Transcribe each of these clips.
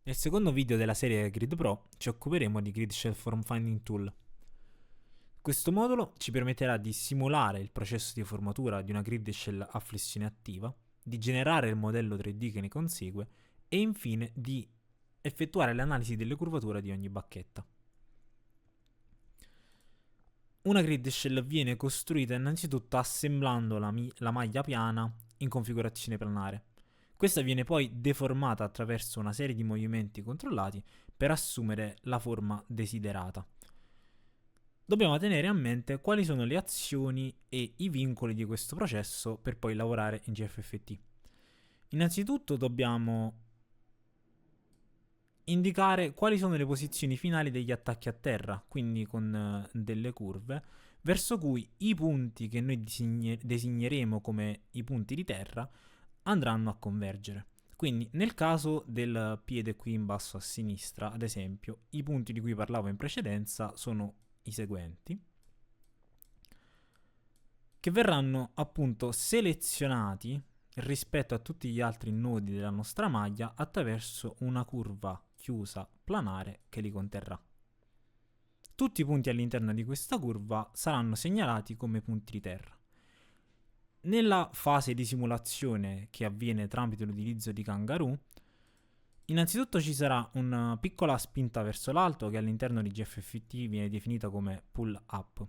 Nel secondo video della serie Grid Pro ci occuperemo di Grid Shell Form Finding Tool. Questo modulo ci permetterà di simulare il processo di formatura di una grid shell a flessione attiva, di generare il modello 3D che ne consegue e infine di effettuare l'analisi delle curvature di ogni bacchetta. Una grid shell viene costruita innanzitutto assemblando la maglia piana in configurazione planare. Questa viene poi deformata attraverso una serie di movimenti controllati per assumere la forma desiderata. Dobbiamo tenere a mente quali sono le azioni e i vincoli di questo processo per poi lavorare in GFFT. Innanzitutto dobbiamo indicare quali sono le posizioni finali degli attacchi a terra, quindi con delle curve, verso cui i punti che noi designeremo come i punti di terra andranno a convergere. Quindi nel caso del piede qui in basso a sinistra, ad esempio, i punti di cui parlavo in precedenza sono i seguenti, che verranno appunto selezionati rispetto a tutti gli altri nodi della nostra maglia attraverso una curva chiusa planare che li conterrà. Tutti i punti all'interno di questa curva saranno segnalati come punti di terra. Nella fase di simulazione che avviene tramite l'utilizzo di Kangaroo, innanzitutto ci sarà una piccola spinta verso l'alto che all'interno di GFFT viene definita come pull up.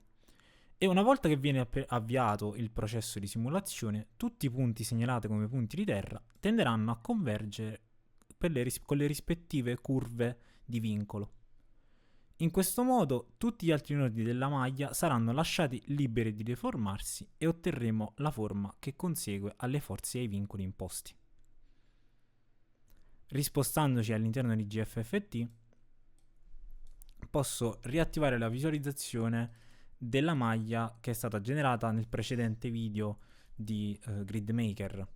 E una volta che viene avviato il processo di simulazione, tutti i punti segnalati come punti di terra tenderanno a convergere con le rispettive curve di vincolo. In questo modo tutti gli altri nodi della maglia saranno lasciati liberi di deformarsi e otterremo la forma che consegue alle forze e ai vincoli imposti. Rispostandoci all'interno di GFFT, posso riattivare la visualizzazione della maglia che è stata generata nel precedente video di GridMaker.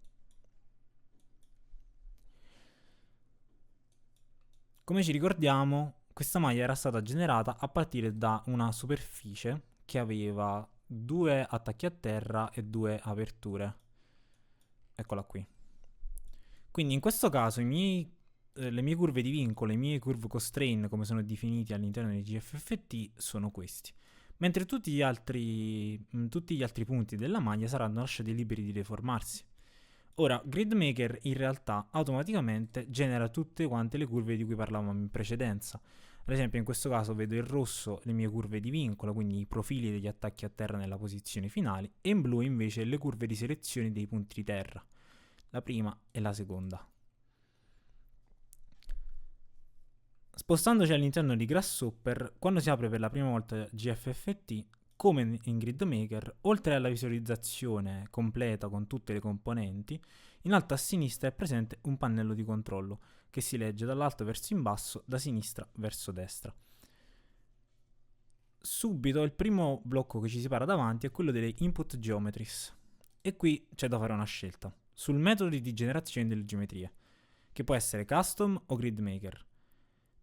Come ci ricordiamo, questa maglia era stata generata a partire da una superficie che aveva due attacchi a terra e due aperture. Eccola qui. Quindi in questo caso le mie curve di vincolo, i miei curve constraint, come sono definiti all'interno di GFFT, sono questi. Mentre tutti gli altri punti della maglia saranno lasciati liberi di deformarsi. Ora, GridMaker in realtà automaticamente genera tutte quante le curve di cui parlavamo in precedenza. Ad esempio in questo caso vedo in rosso le mie curve di vincolo, quindi i profili degli attacchi a terra nella posizione finale, e in blu invece le curve di selezione dei punti di terra, la prima e la seconda. Spostandoci all'interno di Grasshopper, quando si apre per la prima volta GFFT, come in GridMaker, oltre alla visualizzazione completa con tutte le componenti, in alto a sinistra è presente un pannello di controllo che si legge dall'alto verso in basso, da sinistra verso destra. Subito il primo blocco che ci si para davanti è quello delle input geometries e qui c'è da fare una scelta sul metodo di generazione delle geometrie, che può essere custom o GridMaker.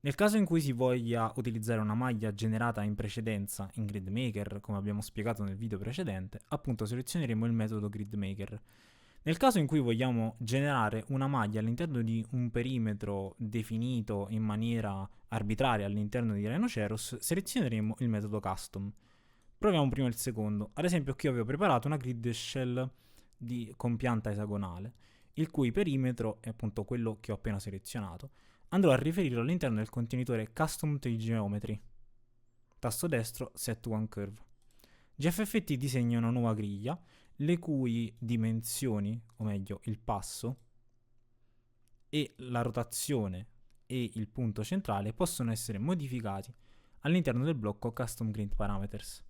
Nel caso in cui si voglia utilizzare una maglia generata in precedenza in GridMaker, come abbiamo spiegato nel video precedente, appunto selezioneremo il metodo GridMaker. Nel caso in cui vogliamo generare una maglia all'interno di un perimetro definito in maniera arbitraria all'interno di Rhinoceros, selezioneremo il metodo custom. Proviamo prima il secondo. Ad esempio qui avevo preparato una grid shell con pianta esagonale, il cui perimetro è appunto quello che ho appena selezionato. Andrò a riferirlo all'interno del contenitore Custom Tree Geometry. Tasto destro Set One Curve. GFFT disegna una nuova griglia, le cui dimensioni, o meglio il passo, e la rotazione e il punto centrale possono essere modificati all'interno del blocco Custom Grid Parameters.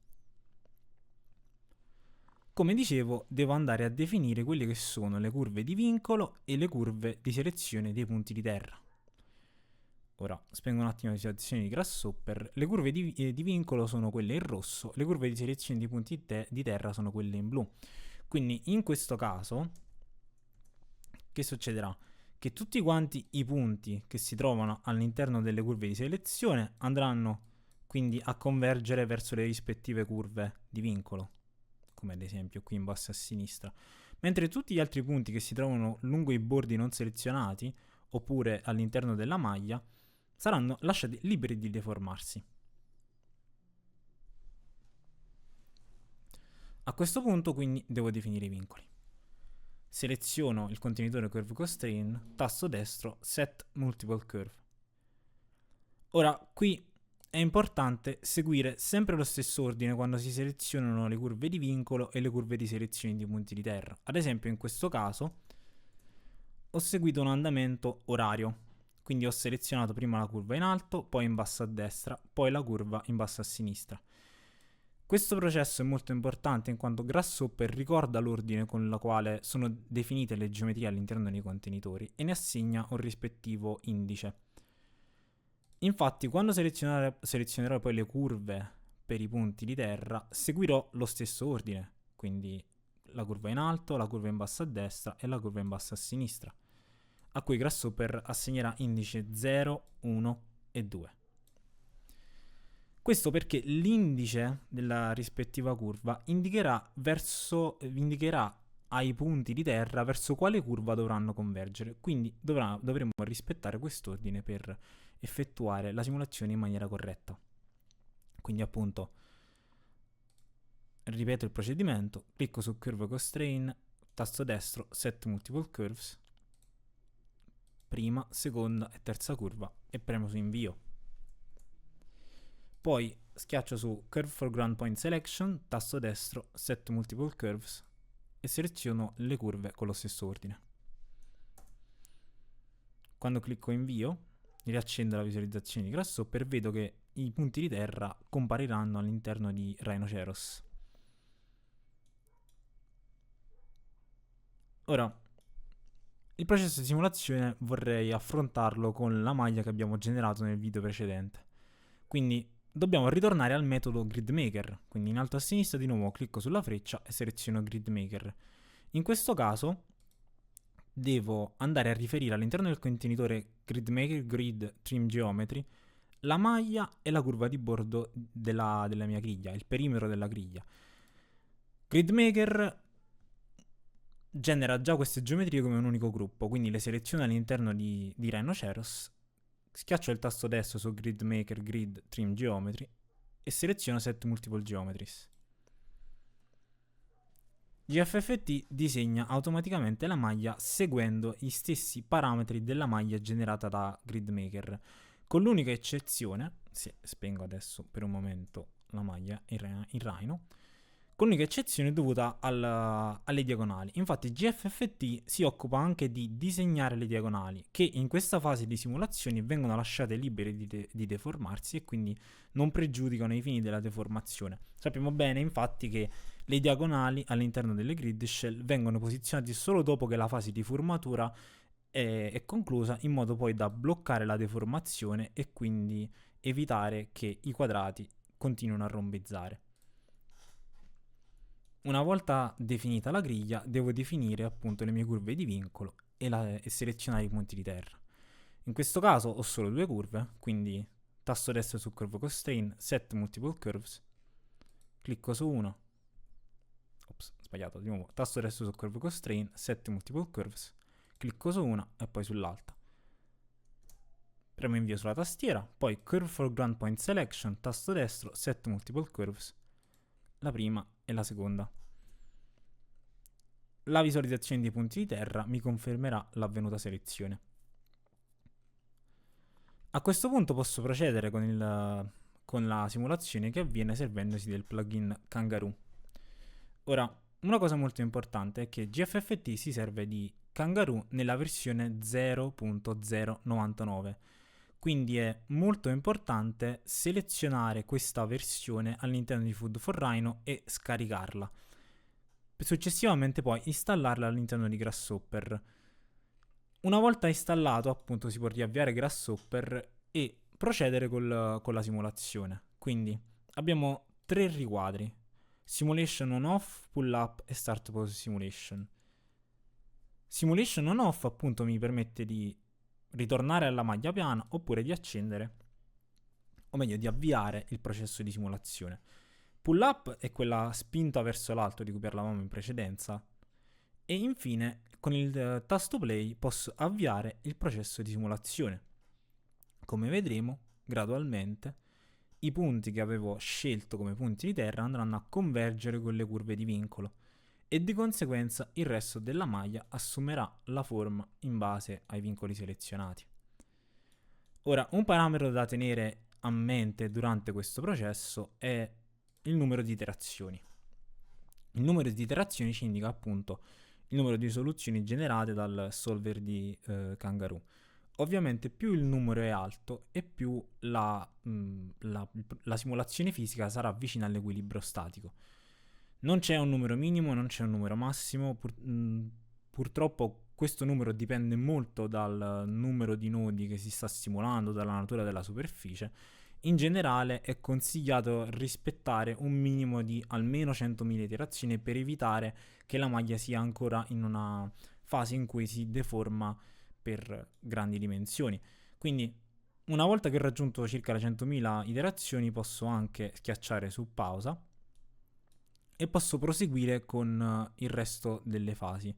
Come dicevo, devo andare a definire quelle che sono le curve di vincolo e le curve di selezione dei punti di terra. Ora, spengo un attimo la visualizzazione di Grasshopper. Le curve di vincolo sono quelle in rosso, le curve di selezione di punti di terra sono quelle in blu. Quindi in questo caso, che succederà? Che tutti quanti i punti che si trovano all'interno delle curve di selezione andranno quindi a convergere verso le rispettive curve di vincolo, come ad esempio qui in basso a sinistra. Mentre tutti gli altri punti che si trovano lungo i bordi non selezionati oppure all'interno della maglia saranno lasciati liberi di deformarsi. A questo punto quindi devo definire i vincoli. Seleziono il contenitore Curve Constraint, tasto destro, Set Multiple Curve. Ora qui è importante seguire sempre lo stesso ordine quando si selezionano le curve di vincolo e le curve di selezione di punti di terra. Ad esempio in questo caso ho seguito un andamento orario, quindi ho selezionato prima la curva in alto, poi in basso a destra, poi la curva in basso a sinistra. Questo processo è molto importante in quanto Grasshopper ricorda l'ordine con il quale sono definite le geometrie all'interno dei contenitori e ne assegna un rispettivo indice. Infatti, quando selezionerò poi le curve per i punti di terra, seguirò lo stesso ordine, quindi la curva in alto, la curva in basso a destra e la curva in basso a sinistra, a cui Grasshopper assegnerà indice 0, 1 e 2. Questo perché l'indice della rispettiva curva indicherà ai punti di terra verso quale curva dovranno convergere, quindi dovremo rispettare quest'ordine per effettuare la simulazione in maniera corretta. Quindi appunto ripeto il procedimento, clicco su Curve Constraint, tasto destro, Set Multiple Curves, prima, seconda e terza curva e premo su invio. Poi schiaccio su Curve for Ground Point Selection, tasto destro, Set Multiple Curves e seleziono le curve con lo stesso ordine. Quando clicco invio, riaccendo la visualizzazione di Grasshopper, vedo che i punti di terra compariranno all'interno di Rhinoceros. Ora, il processo di simulazione vorrei affrontarlo con la maglia che abbiamo generato nel video precedente. Quindi dobbiamo ritornare al metodo GridMaker, quindi in alto a sinistra di nuovo clicco sulla freccia e seleziono GridMaker. In questo caso devo andare a riferire all'interno del contenitore GridMaker Grid Trim Geometry la maglia e la curva di bordo della mia griglia, il perimetro della griglia. GridMaker genera già queste geometrie come un unico gruppo, quindi le seleziono all'interno di Rhinoceros, schiaccio il tasto destro su GridMaker Grid Trim Geometry e seleziono Set Multiple Geometries. GFFT disegna automaticamente la maglia seguendo gli stessi parametri della maglia generata da GridMaker, con l'unica eccezione, spengo adesso per un momento la maglia in Rhino, con l'unica eccezione dovuta alle diagonali. Infatti GFFT si occupa anche di disegnare le diagonali, che in questa fase di simulazioni vengono lasciate libere di deformarsi e quindi non pregiudicano i fini della deformazione. Sappiamo bene infatti che le diagonali all'interno delle grid shell vengono posizionate solo dopo che la fase di formatura è conclusa, in modo poi da bloccare la deformazione e quindi evitare che i quadrati continuino a rombezzare. Una volta definita la griglia, devo definire appunto le mie curve di vincolo e selezionare i punti di terra. In questo caso ho solo due curve, quindi tasto destro su Curve Constraint, Set Multiple Curves, clicco su uno, di nuovo, tasto destro su Curve Constraint, Set Multiple Curves, clicco su una e poi sull'altra. Premo invio sulla tastiera, poi Curve for Ground Point Selection, tasto destro, Set Multiple Curves, la prima e la seconda. La visualizzazione dei punti di terra mi confermerà l'avvenuta selezione. A questo punto posso procedere con la simulazione che avviene servendosi del plugin Kangaroo. Ora, una cosa molto importante è che GFFT si serve di Kangaroo nella versione 0.099, quindi è molto importante selezionare questa versione all'interno di Food for Rhino e scaricarla. Successivamente poi installarla all'interno di Grasshopper. Una volta installato, appunto, si può riavviare Grasshopper e procedere con la simulazione. Quindi abbiamo tre riquadri: Simulation on off, pull up e start pose simulation. Simulation on off appunto mi permette di ritornare alla maglia piana oppure di accendere, o meglio di avviare il processo di simulazione. Pull up è quella spinta verso l'alto di cui parlavamo in precedenza E infine con il tasto play posso avviare il processo di simulazione. Come vedremo, gradualmente i punti che avevo scelto come punti di terra andranno a convergere con le curve di vincolo e di conseguenza il resto della maglia assumerà la forma in base ai vincoli selezionati. Ora, un parametro da tenere a mente durante questo processo è il numero di iterazioni. Il numero di iterazioni ci indica appunto il numero di soluzioni generate dal solver di Kangaroo. Ovviamente più il numero è alto e più la simulazione fisica sarà vicina all'equilibrio statico. Non c'è un numero minimo, non c'è un numero massimo, purtroppo questo numero dipende molto dal numero di nodi che si sta simulando, dalla natura della superficie. In generale è consigliato rispettare un minimo di almeno 100.000 iterazioni per evitare che la maglia sia ancora in una fase in cui si deforma per grandi dimensioni. Quindi una volta che ho raggiunto circa le 100.000 iterazioni posso anche schiacciare su pausa e posso proseguire con il resto delle fasi.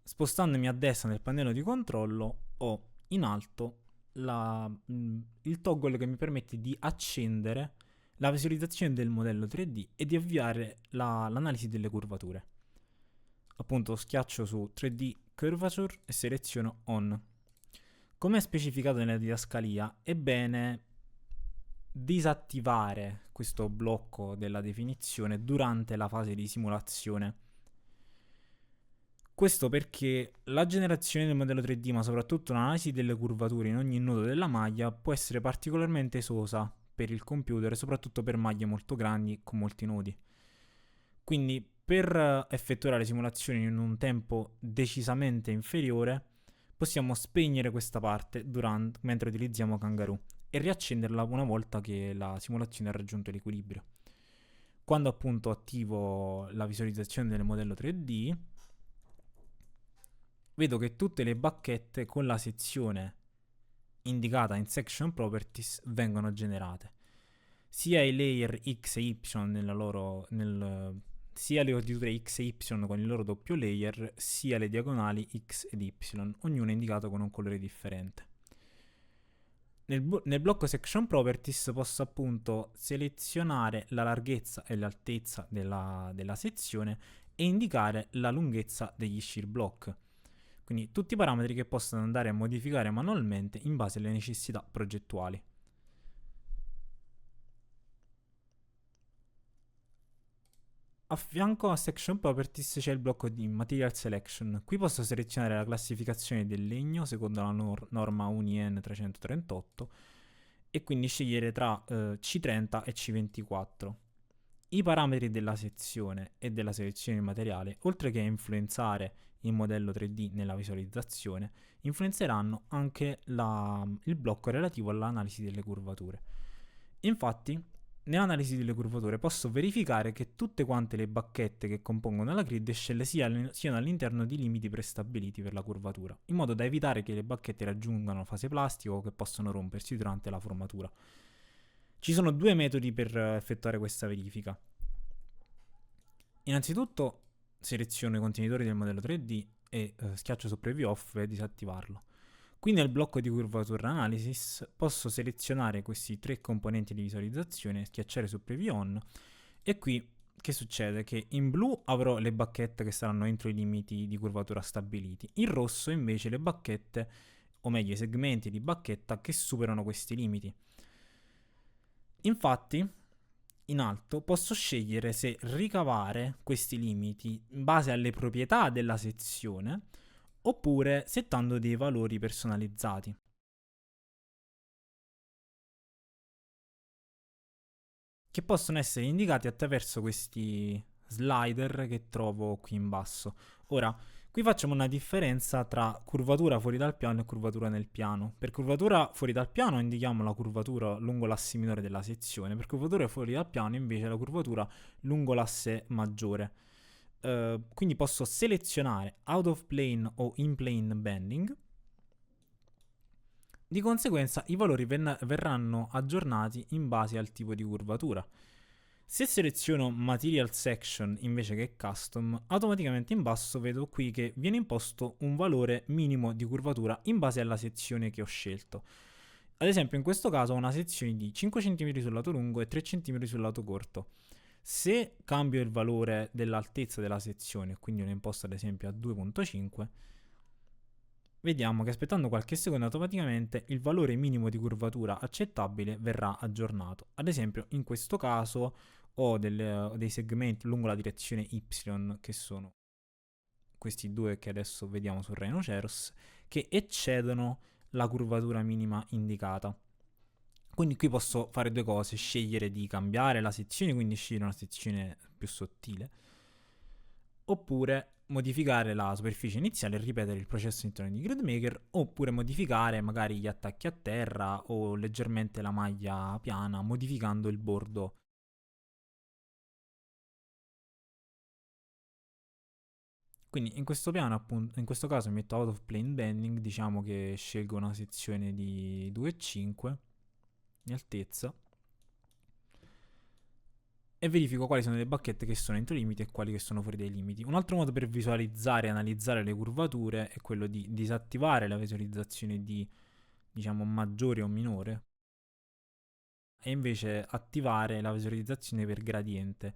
Spostandomi a destra nel pannello di controllo ho in alto il toggle che mi permette di accendere la visualizzazione del modello 3D e di avviare l'analisi delle curvature. Appunto schiaccio su 3D Curvature e seleziono On. Come è specificato nella didascalia, è bene disattivare questo blocco della definizione durante la fase di simulazione. Questo perché la generazione del modello 3D, ma soprattutto l'analisi delle curvature in ogni nodo della maglia, può essere particolarmente esosa per il computer e soprattutto per maglie molto grandi con molti nodi. Quindi per effettuare le simulazioni in un tempo decisamente inferiore possiamo spegnere questa parte mentre utilizziamo Kangaroo e riaccenderla una volta che la simulazione ha raggiunto l'equilibrio. Quando appunto attivo la visualizzazione del modello 3D, vedo che tutte le bacchette con la sezione indicata in Section Properties vengono generate. Sia i layer X e Y sia le ordinature X e Y con il loro doppio layer, sia le diagonali X ed Y, ognuno indicato con un colore differente. Nel blocco Section Properties posso appunto selezionare la larghezza e l'altezza della sezione e indicare la lunghezza degli shear block. Quindi tutti i parametri che possono andare a modificare manualmente in base alle necessità progettuali. A fianco a Section Properties c'è il blocco di Material Selection. Qui posso selezionare la classificazione del legno secondo la norma UNIEN 338 e quindi scegliere tra C30 e C24. I parametri della sezione e della selezione del materiale, oltre che a influenzare il modello 3D nella visualizzazione, influenzeranno anche il blocco relativo all'analisi delle curvature. Infatti, nell'analisi delle curvature posso verificare che tutte quante le bacchette che compongono la grid siano all'interno di limiti prestabiliti per la curvatura, in modo da evitare che le bacchette raggiungano fase plastica o che possono rompersi durante la formatura. Ci sono due metodi per effettuare questa verifica. Innanzitutto seleziono i contenitori del modello 3D e schiaccio su Preview Off per disattivarlo. Qui nel blocco di Curvature Analysis posso selezionare questi tre componenti di visualizzazione, schiacciare su Preview On e qui che succede? Che in blu avrò le bacchette che saranno entro i limiti di curvatura stabiliti, in rosso invece le bacchette, o meglio i segmenti di bacchetta che superano questi limiti. Infatti, in alto posso scegliere se ricavare questi limiti in base alle proprietà della sezione oppure settando dei valori personalizzati. Che possono essere indicati attraverso questi slider che trovo qui in basso. Ora, qui facciamo una differenza tra curvatura fuori dal piano e curvatura nel piano. Per curvatura fuori dal piano indichiamo la curvatura lungo l'asse minore della sezione, per curvatura fuori dal piano invece la curvatura lungo l'asse maggiore. Quindi posso selezionare out of plane o in plane bending. Di conseguenza i valori verranno aggiornati in base al tipo di curvatura. Se seleziono Material Section invece che Custom, automaticamente in basso vedo qui che viene imposto un valore minimo di curvatura in base alla sezione che ho scelto. Ad esempio in questo caso ho una sezione di 5 cm sul lato lungo e 3 cm sul lato corto. Se cambio il valore dell'altezza della sezione, quindi lo imposto ad esempio a 2.5, vediamo che aspettando qualche secondo automaticamente il valore minimo di curvatura accettabile verrà aggiornato. Ad esempio in questo caso ho dei segmenti lungo la direzione Y, che sono questi due che adesso vediamo sul Rhinoceros, che eccedono la curvatura minima indicata. Quindi qui posso fare due cose: scegliere di cambiare la sezione, quindi scegliere una sezione più sottile, oppure modificare la superficie iniziale e ripetere il processo all'interno di GridMaker, oppure modificare magari gli attacchi a terra o leggermente la maglia piana modificando il bordo. Quindi in questo piano, appunto, in questo caso metto out of plane bending, diciamo che scelgo una sezione di 2,5 di altezza e verifico quali sono le bacchette che sono entro i limiti e quali che sono fuori dai limiti. Un altro modo per visualizzare e analizzare le curvature è quello di disattivare la visualizzazione di, diciamo, maggiore o minore e invece attivare la visualizzazione per gradiente,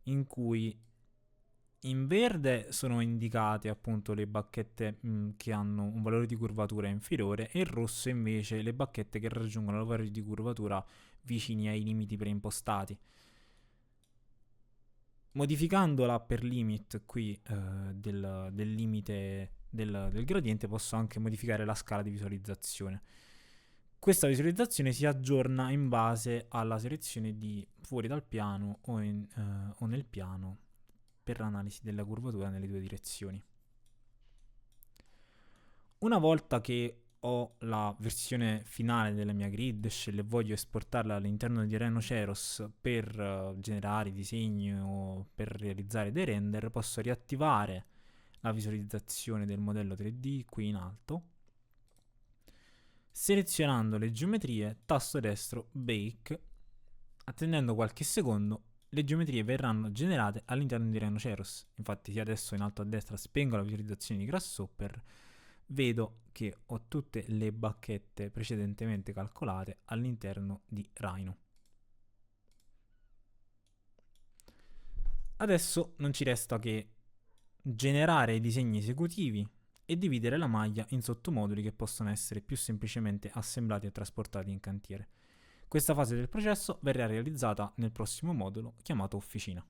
in cui in verde sono indicate appunto le bacchette che hanno un valore di curvatura inferiore e in rosso invece le bacchette che raggiungono il valore di curvatura vicini ai limiti preimpostati. Modificando l'upper limit qui del limite del gradiente posso anche modificare la scala di visualizzazione. Questa visualizzazione si aggiorna in base alla selezione di fuori dal piano o nel piano per l'analisi della curvatura nelle due direzioni. Una volta che ho la versione finale della mia grid shell e voglio esportarla all'interno di Rhinoceros per generare disegni o per realizzare dei render, posso riattivare la visualizzazione del modello 3D qui in alto, selezionando le geometrie, tasto destro Bake, attendendo qualche secondo. Le geometrie verranno generate all'interno di Rhinoceros. Infatti, se adesso in alto a destra spengo la visualizzazione di Grasshopper, vedo che ho tutte le bacchette precedentemente calcolate all'interno di Rhino. Adesso non ci resta che generare i disegni esecutivi e dividere la maglia in sottomoduli che possono essere più semplicemente assemblati e trasportati in cantiere. Questa fase del processo verrà realizzata nel prossimo modulo chiamato Officina.